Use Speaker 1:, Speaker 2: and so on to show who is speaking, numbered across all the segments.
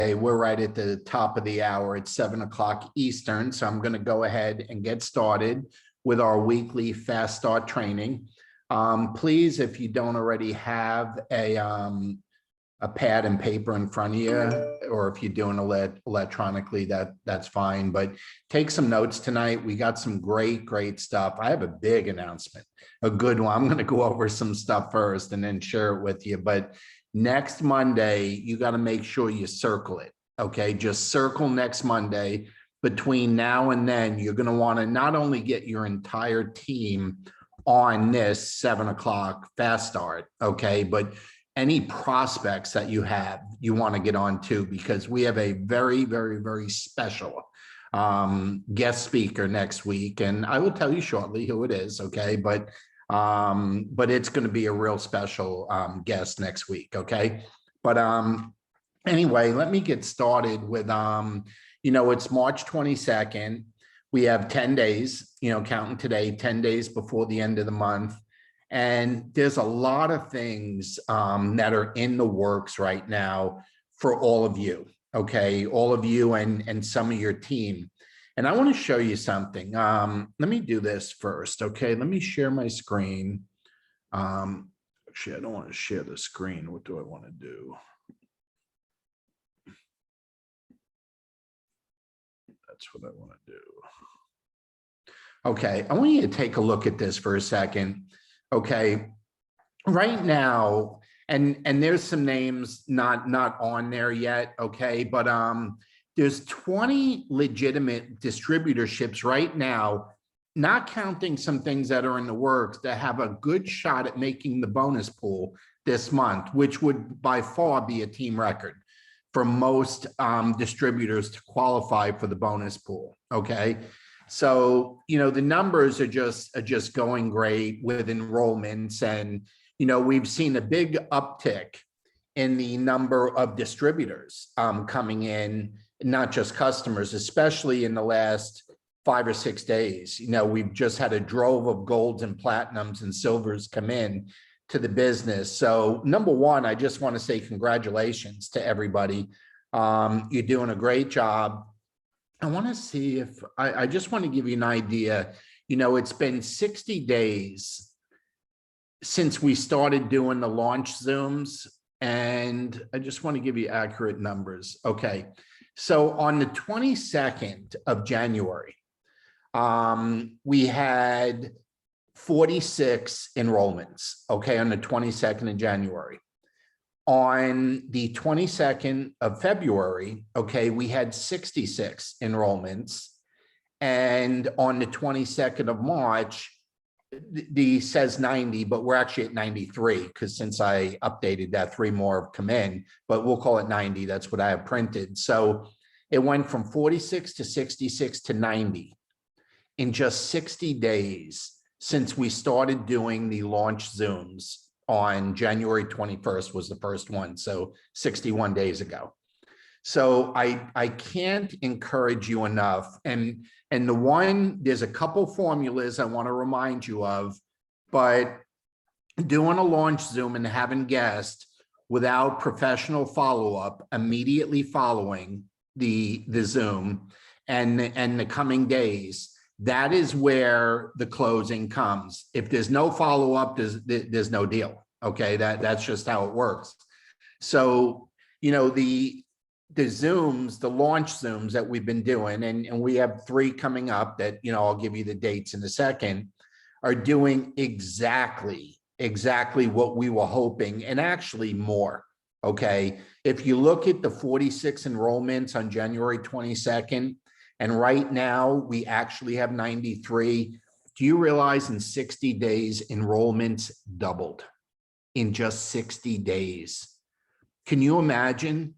Speaker 1: Hey, we're right at the top of the hour. It's 7 o'clock Eastern. So I'm going to go ahead and get started with our weekly fast start training. Please, if you don't already have a pad and paper in front of you, or if you're doing it electronically, that's fine. But take some notes tonight. We got some great stuff. I have a big announcement, a good one. I'm going to go over some stuff first and then share it with you. But next Monday, you got to make sure you circle it. Okay, just circle next Monday. Between now and then, you're going to want to not only get your entire team on this 7 o'clock fast start, okay, but any prospects that you have, you want to get on too, because we have a very special guest speaker next week, and I will tell you shortly who it is, okay? But it's going to be a real special guest next week, okay? But anyway, let me get started with it's March 22nd. We have 10 days, counting today, 10 days before the end of the month. And there's a lot of things that are in the works right now for all of you, okay? All of you and some of your team. And I want to show you something. Let me do this first, okay? Let me share my screen. Actually, I don't want to share the screen. What do I want to do? That's what I want to do. Okay, I want you to take a look at this for a second. Okay, right now, and there's some names not on there yet, okay, but there's 20 legitimate distributorships right now, not counting some things that are in the works, that have a good shot at making the bonus pool this month, which would by far be a team record for most distributors to qualify for the bonus pool, okay? So, the numbers are just going great with enrollments, and, we've seen a big uptick in the number of distributors coming in, not just customers, especially in the last 5 or 6 days. We've just had a drove of golds and platinums and silvers come in to the business. So number one, I just want to say congratulations to everybody. You're doing a great job. I want to see if I just want to give you an idea. It's been 60 days since we started doing the launch Zooms, and I just want to give you accurate numbers. Okay, so on the 22nd of January, we had 46 enrollments, okay, on the 22nd of January. On the 22nd of February, okay, we had 66 enrollments. And on the 22nd of March, the says 90, but we're actually at 93, because since I updated that, 3 more have come in, but we'll call it 90. That's what I have printed. So it went from 46 to 66 to 90 in just 60 days since we started doing the launch Zooms. On January 21st was the first one, so 61 days ago. So I can't encourage you enough. And there's a couple formulas I want to remind you of, but doing a launch Zoom and having guests without professional follow-up immediately following the Zoom and the coming days, that is where the closing comes. If there's no follow-up, there's no deal. Okay, that's just how it works. So, the Zooms, the launch Zooms that we've been doing, and we have 3 coming up that, I'll give you the dates in a second, are doing exactly what we were hoping, and actually more. Okay, if you look at the 46 enrollments on January 22nd, and right now we actually have 93. Do you realize in 60 days, enrollments doubled in just 60 days? Can you imagine?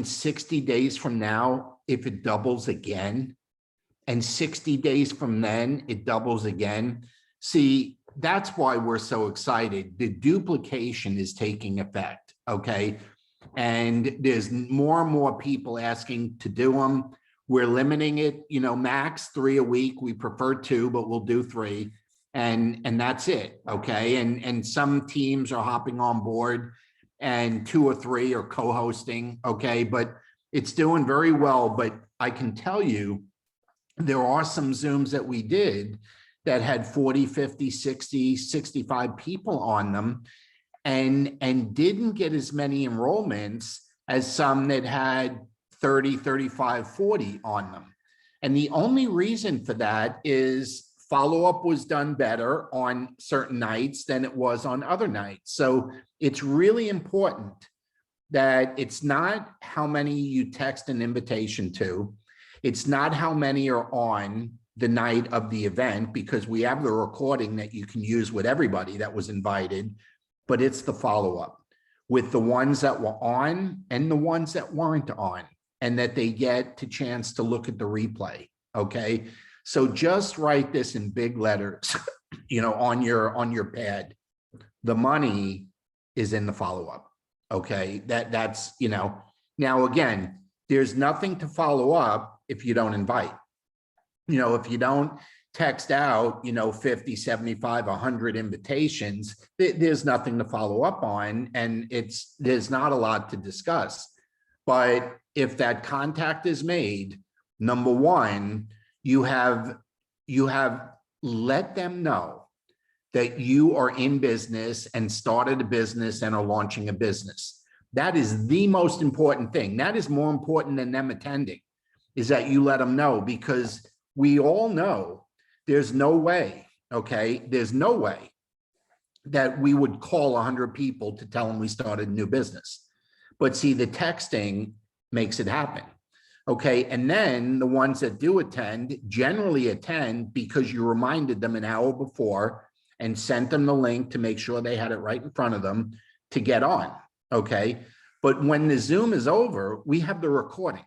Speaker 1: 60 days from now, if it doubles again, and 60 days from then, it doubles again. See, that's why we're so excited. The duplication is taking effect, okay? And there's more and more people asking to do them. We're limiting it, max 3 a week. We prefer 2, but we'll do 3. And that's it, okay? And some teams are hopping on board and 2 or 3 are co-hosting, okay? But It's doing very well, but I can tell you, there are some Zooms that we did that had 40, 50, 60, 65 people on them and didn't get as many enrollments as some that had 30, 35, 40 on them. And the only reason for that is follow-up was done better on certain nights than it was on other nights. So it's really important that it's not how many you text an invitation to. It's not how many are on the night of the event, because we have the recording that you can use with everybody that was invited, but it's the follow-up with the ones that were on and the ones that weren't on, and that they get the chance to look at the replay, okay? So just write this in big letters, you know, on your pad. The money is in the follow-up, okay? That's, you know, now again, there's nothing to follow up if you don't invite. You know, if you don't text out, you know, 50, 75, 100 invitations, there's nothing to follow up on, and there's not a lot to discuss. But if that contact is made, number one, you have let them know that you are in business and started a business and are launching a business. That is the most important thing. That is more important than them attending, is that you let them know, because we all know there's no way, okay? There's no way that we would call 100 people to tell them we started a new business. But see, the texting makes it happen, okay? And then the ones that do attend generally attend because you reminded them an hour before and sent them the link to make sure they had it right in front of them to get on, okay? But when the Zoom is over, we have the recording.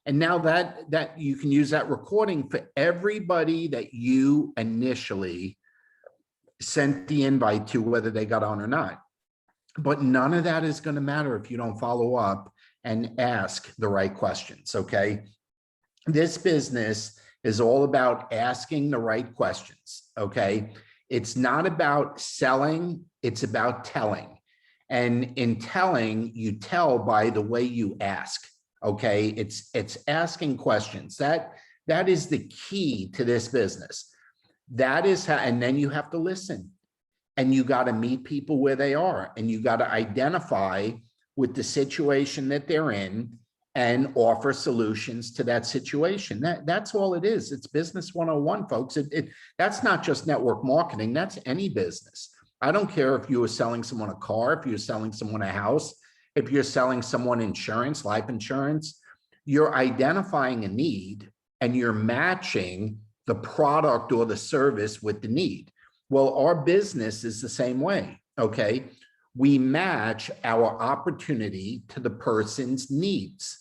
Speaker 1: And now that you can use that recording for everybody that you initially sent the invite to, whether they got on or not. But none of that is going to matter if you don't follow up and ask the right questions, okay? This business is all about asking the right questions, okay? It's not about selling, it's about telling. And in telling, you tell by the way you ask. Okay, it's asking questions. That is the key to this business. That is how, and then you have to listen, and you got to meet people where they are, and you got to identify with the situation that they're in and offer solutions to that situation. That's all it is. It's business 101, folks. That's not just network marketing. That's any business. I don't care if you were selling someone a car, if you're selling someone a house, if you're selling someone insurance, life insurance, you're identifying a need and you're matching the product or the service with the need. Well, our business is the same way, okay? We match our opportunity to the person's needs,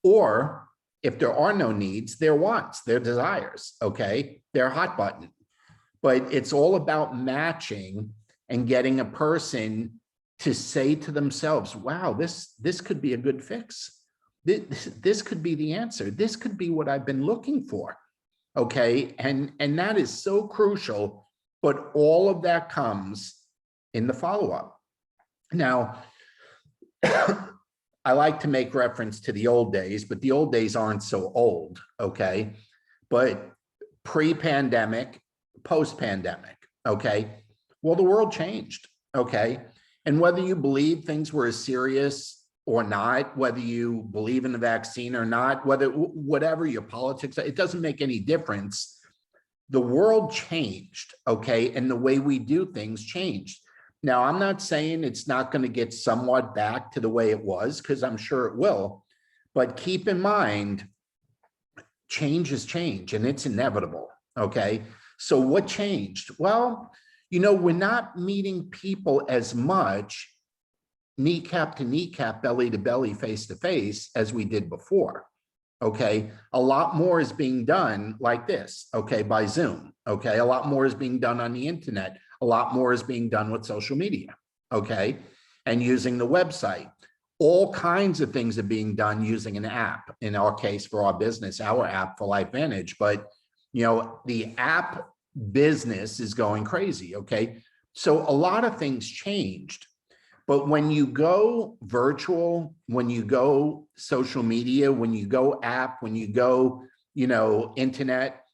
Speaker 1: or if there are no needs, their wants, their desires, okay? Their hot button. But it's all about matching and getting a person to say to themselves, wow, this could be a good fix. This could be the answer. This could be what I've been looking for, okay? And that is so crucial, but all of that comes in the follow-up. Now, I like to make reference to the old days, but the old days aren't so old, okay? But pre-pandemic, post-pandemic, okay? Well, the world changed, okay? And whether you believe things were as serious or not, whether you believe in the vaccine or not, whatever your politics, it doesn't make any difference. The world changed, okay? And the way we do things changed. Now, I'm not saying it's not going to get somewhat back to the way it was, because I'm sure it will. But keep in mind, change is change, and it's inevitable, okay? So what changed? Well, you know, we're not meeting people as much kneecap to kneecap, belly to belly, face to face as we did before, okay? A lot more is being done like this, okay, by Zoom, okay? A lot more is being done on the internet. A lot more is being done with social media, okay? And using the website. All kinds of things are being done using an app, in our case for our business, our app for LifeVantage. But, you know, the app business is going crazy, okay? So a lot of things changed, But when you go virtual, when you go social media, when you go app, when you go, internet,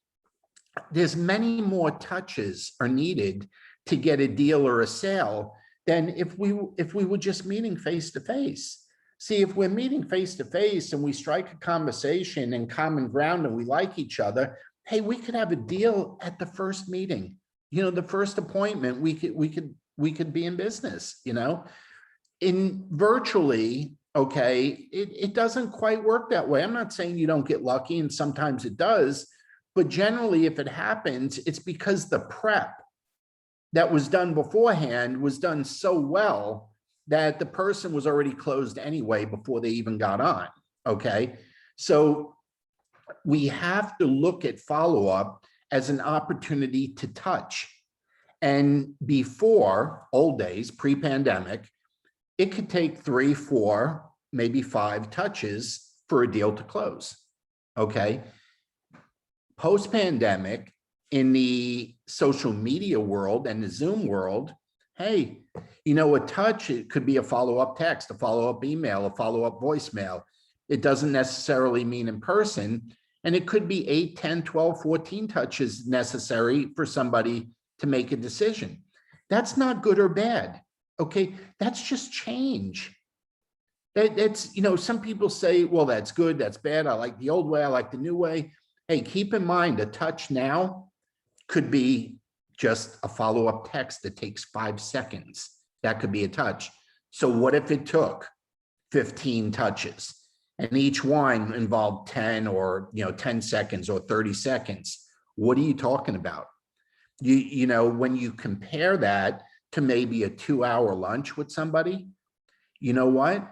Speaker 1: there's many more touches are needed to get a deal or a sale than if we were just meeting face to face. See, if we're meeting face to face and we strike a conversation and common ground and we like each other, hey, we could have a deal at the first meeting. The first appointment, we could be in business. In virtually, okay, it doesn't quite work that way. I'm not saying you don't get lucky, and sometimes it does, but generally, if it happens, it's because the prep that was done beforehand was done so well that the person was already closed anyway before they even got on, okay? So we have to look at follow-up as an opportunity to touch. And before, old days, pre-pandemic, it could take 3, 4, maybe 5 touches for a deal to close, okay? Post-pandemic, in the social media world and the Zoom world, hey, a touch, it could be a follow-up text, a follow-up email, a follow-up voicemail. It doesn't necessarily mean in person, and it could be 8, 10, 12, 14 touches necessary for somebody to make a decision. That's not good or bad. Okay, that's just change. That's, some people say, well, that's good, that's bad. I like the old way, I like the new way. Hey, keep in mind, a touch now could be just a follow-up text that takes 5 seconds. That could be a touch. So what if it took 15 touches and each one involved 10 or 10 seconds or 30 seconds? What are you talking about? When you compare that to maybe a 2-hour lunch with somebody, you know what?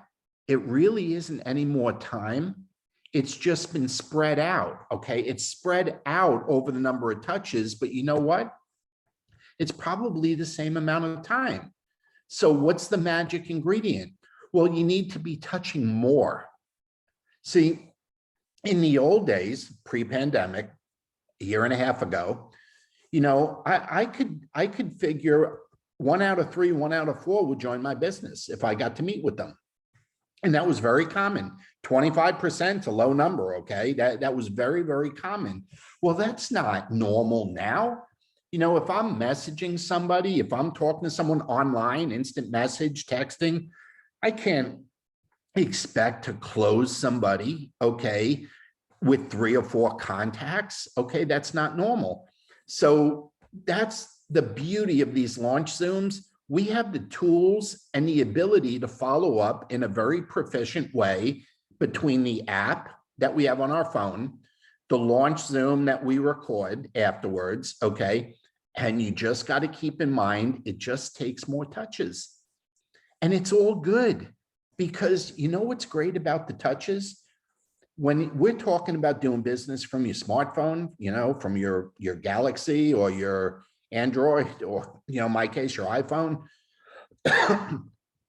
Speaker 1: It really isn't any more time. It's just been spread out, okay? It's spread out over the number of touches, but you know what? It's probably the same amount of time. So what's the magic ingredient? Well, you need to be touching more. See, in the old days, pre-pandemic, a year and a half ago, I could figure 1 out of 3, 1 out of 4 would join my business if I got to meet with them. And that was very common. 25%, a low number, okay? That was very, very common. Well, that's not normal now. If I'm messaging somebody, if I'm talking to someone online, instant message, texting, I can't expect to close somebody, okay, with 3 or 4 contacts, okay? That's not normal. So that's the beauty of these launch Zooms. We have the tools and the ability to follow up in a very proficient way between the app that we have on our phone, the launch Zoom that we record afterwards, okay? And you just got to keep in mind, it just takes more touches. And it's all good, because what's great about the touches? When we're talking about doing business from your smartphone, from your Galaxy or your Android, or in my case, your iPhone,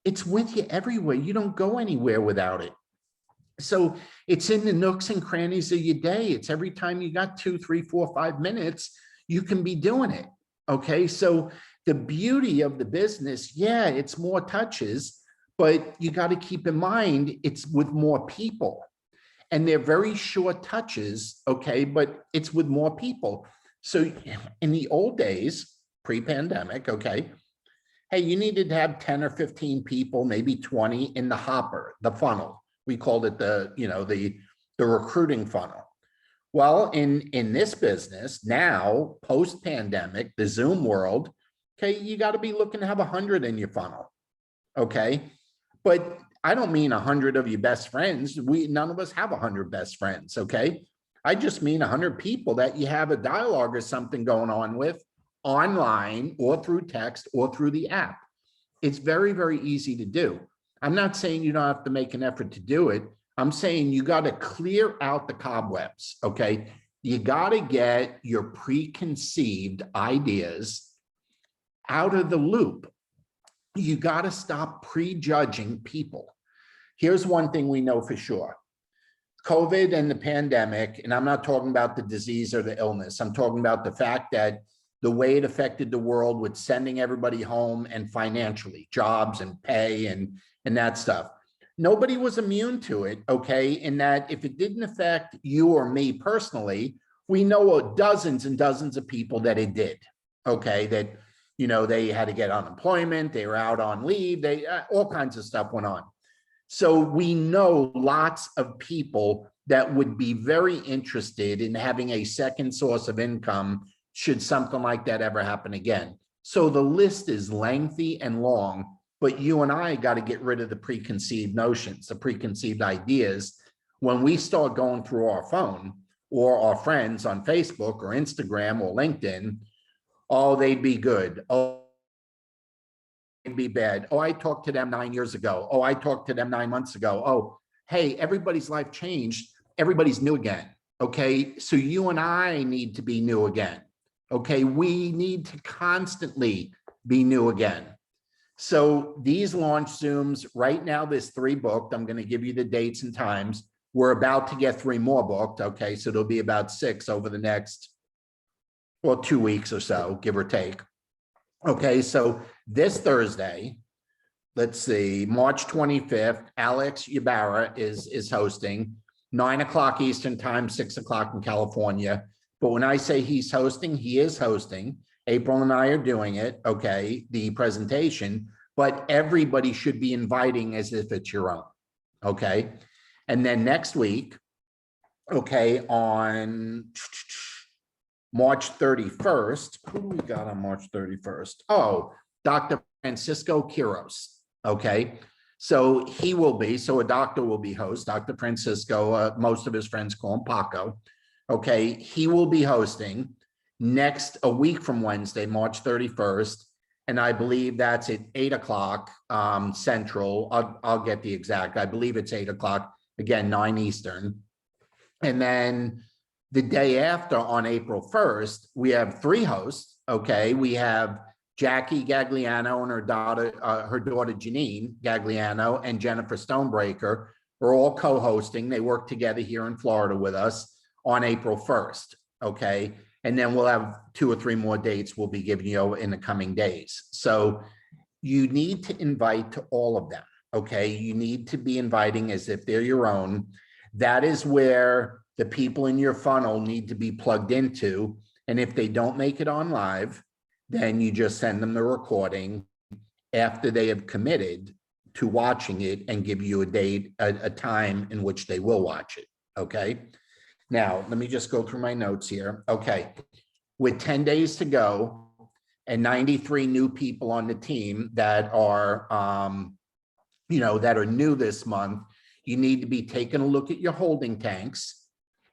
Speaker 1: it's with you everywhere. You don't go anywhere without it. So it's in the nooks and crannies of your day. It's every time you got 2, 3, 4, 5 minutes, you can be doing it. Okay. So the beauty of the business, yeah, it's more touches, but you got to keep in mind it's with more people, and they're very short touches. Okay. But it's with more people. So in the old days, pre-pandemic, okay, hey, you needed to have 10 or 15 people, maybe 20 in the hopper, the funnel. We called it the recruiting funnel. Well, in this business now, post-pandemic, the Zoom world, okay, you got to be looking to have 100 in your funnel, okay? But I don't mean 100 of your best friends. None of us have 100 best friends, okay? I just mean 100 people that you have a dialogue or something going on with online or through text or through the app. It's very, very easy to do. I'm not saying you don't have to make an effort to do it. I'm saying you got to clear out the cobwebs, okay? You got to get your preconceived ideas out of the loop. You got to stop prejudging people. Here's one thing we know for sure. COVID and the pandemic, and I'm not talking about the disease or the illness. I'm talking about the fact that the way it affected the world with sending everybody home and financially, jobs and pay and that stuff. Nobody was immune to it, okay? In that if it didn't affect you or me personally, we know dozens and dozens of people that it did, okay? That, you know, they had to get unemployment, they were out on leave, they all kinds of stuff went on. So we know lots of people that would be very interested in having a second source of income should something like that ever happen again. So the list is lengthy and long, but you and I got to get rid of the preconceived notions, the preconceived ideas. When we start going through our phone or our friends on Facebook or Instagram or LinkedIn, oh, they'd be good. Oh, they'd be bad. Oh, I talked to them 9 years ago. Oh, I talked to them 9 months ago. Oh, hey, everybody's life changed. Everybody's new again. Okay, so you and I need to be new again. Okay, we need to constantly be new again. So these launch Zooms, right now there's 3 booked. I'm going to give you the dates and times. We're about to get 3 more booked. Okay, so there'll be about 6 over the next, well, 2 weeks or so, give or take. Okay, so this Thursday, let's see, March 25th, Alex Ybarra is hosting, 9 o'clock Eastern time, 6 o'clock in California. But when I say he's hosting, he is hosting. April and I are doing it, okay, the presentation, but everybody should be inviting as if it's your own, okay? And then next week, okay, on March 31st, who do we got on March 31st? Oh, Dr. Francisco Quiros, okay? So he will be, so a doctor will be host, Dr. Francisco, most of his friends call him Paco, okay? He will be hosting a week from Wednesday, March 31st. And I believe that's at 8 o'clock Central. I'll get the exact, I believe it's 8 o'clock, again, 9 Eastern. And then the day after on April 1st, we have 3 hosts, okay? We have Jackie Gagliano and her daughter Janine Gagliano and Jennifer Stonebreaker are all co-hosting. They work together here in Florida with us on April 1st, okay? And then we'll have 2 or 3 more dates we'll be giving you in the coming days. So you need to invite to all of them, okay? You need to be inviting as if they're your own. That is where the people in your funnel need to be plugged into. And if they don't make it on live, then you just send them the recording after they have committed to watching it and give you a date, a time in which they will watch it, okay? Now, let me just go through my notes here. Okay, with 10 days to go and 93 new people on the team that are, that are new this month, you need to be taking a look at your holding tanks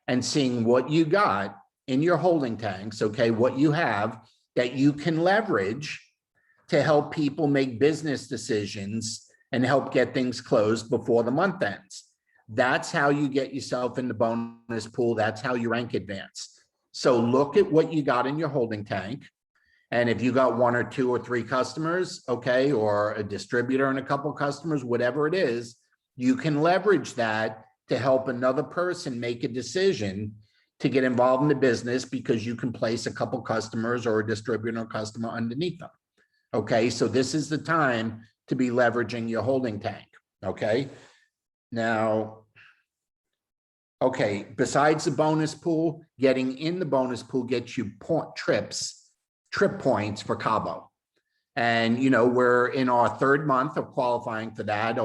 Speaker 1: and seeing what you got in your holding tanks, okay, what you have that you can leverage to help people make business decisions and help get things closed before the month ends. That's how you get yourself in the bonus pool. That's how you rank advance. So look at what you got in your holding tank. And if you got 1 or 2 or 3 customers, okay, or a distributor and a couple customers, whatever it is, you can leverage that to help another person make a decision to get involved in the business because you can place a couple customers or a distributor or customer underneath them. Okay, so this is the time to be leveraging your holding tank, okay? Now, okay, besides the bonus pool, getting in the bonus pool gets you trip points for Cabo. And, we're in our 3rd month of qualifying for that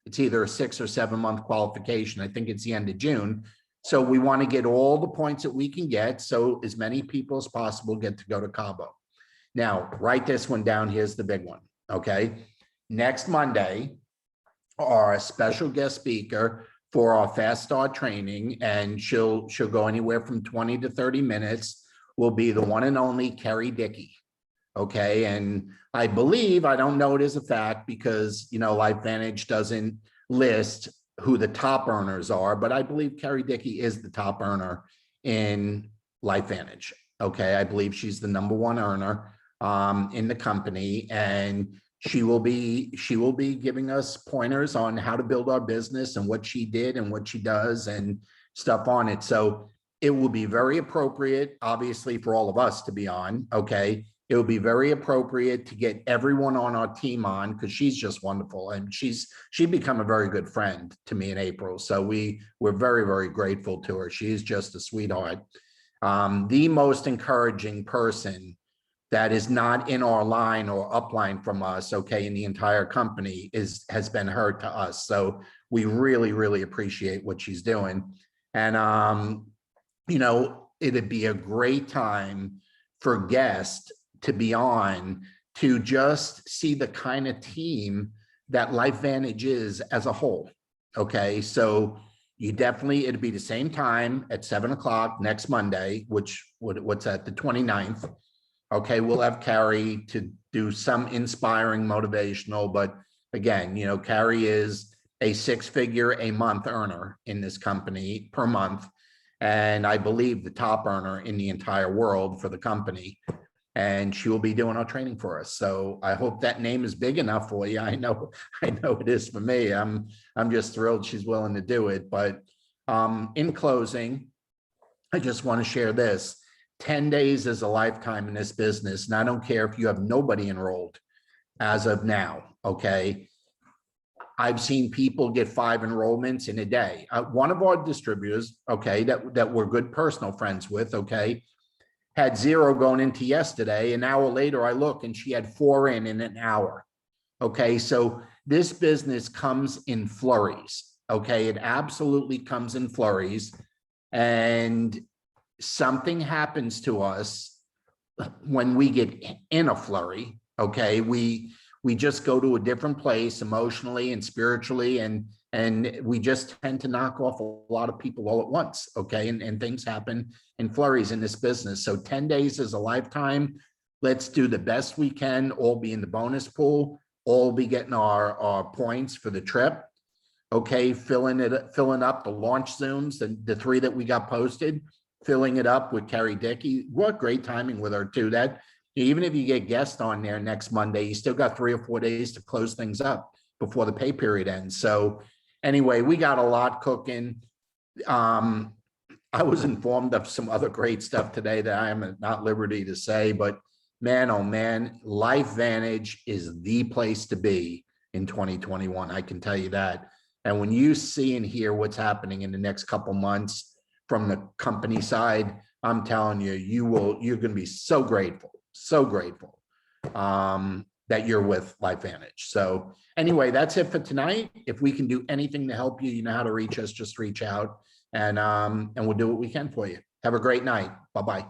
Speaker 1: it's either a 6 or 7 month qualification. I think it's the end of June. So we want to get all the points that we can get so as many people as possible get to go to Cabo. Now, write this one down. Here's the big one, okay? Next Monday, our special guest speaker for our Fast Start training, and she'll go anywhere from 20 to 30 minutes, will be the one and only Carrie Dickey, okay? And I believe, I don't know it as a fact because, LifeVantage doesn't list who the top earners are, but I believe Carrie Dickey is the top earner in LifeVantage, okay? I believe she's the #1 earner in the company, and she will be giving us pointers on how to build our business and what she did and what she does and stuff on it. So it will be very appropriate, obviously, for all of us to be on, okay? It will be very appropriate to get everyone on our team on, because she's just wonderful, and she's become a very good friend to me in April. So we're very, very grateful to her. She's just a sweetheart. The most encouraging person that is not in our line or upline from us, okay, in the entire company has been her to us. So we really, really appreciate what she's doing. And, you know, it'd be a great time for guests to be on to just see the kind of team that LifeVantage is as a whole. Okay, so you definitely, it'd be the same time at 7 o'clock next Monday, what's that, the 29th. Okay, we'll have Carrie to do some inspiring motivational, but again, you know, Carrie is a 6-figure a month earner in this company per month. And I believe the top earner in the entire world for the company. And she will be doing our training for us. So I hope that name is big enough for you. I know it is for me. I'm just thrilled she's willing to do it. But in closing, I just want to share this. 10 days is a lifetime in this business. And I don't care if you have nobody enrolled as of now, okay? I've seen people get 5 enrollments in a day. One of our distributors, okay, that we're good personal friends with, okay, had 0 going into yesterday. An hour later, I look and she had 4 in an hour. Okay, so this business comes in flurries. Okay, it absolutely comes in flurries. And something happens to us when we get in a flurry. Okay, we just go to a different place emotionally and spiritually, and we just tend to knock off a lot of people all at once. Okay, and things happen in flurries in this business. So 10 days is a lifetime. Let's do the best we can, all be in the bonus pool, all be getting our points for the trip. Okay, filling up the launch Zooms, the 3 that we got posted, filling it up with Carrie Dickey. What great timing with her too. That even if you get guests on there next Monday, you still got 3 or 4 days to close things up before the pay period ends. So anyway, we got a lot cooking. I was informed of some other great stuff today that I am not at liberty to say, but man, oh man, LifeVantage is the place to be in 2021. I can tell you that. And when you see and hear what's happening in the next couple months from the company side, I'm telling you, you're going to be so grateful that you're with LifeVantage. So anyway, that's it for tonight. If we can do anything to help you, you know how to reach us, just reach out, and we'll do what we can for you. Have a great night. Bye-bye.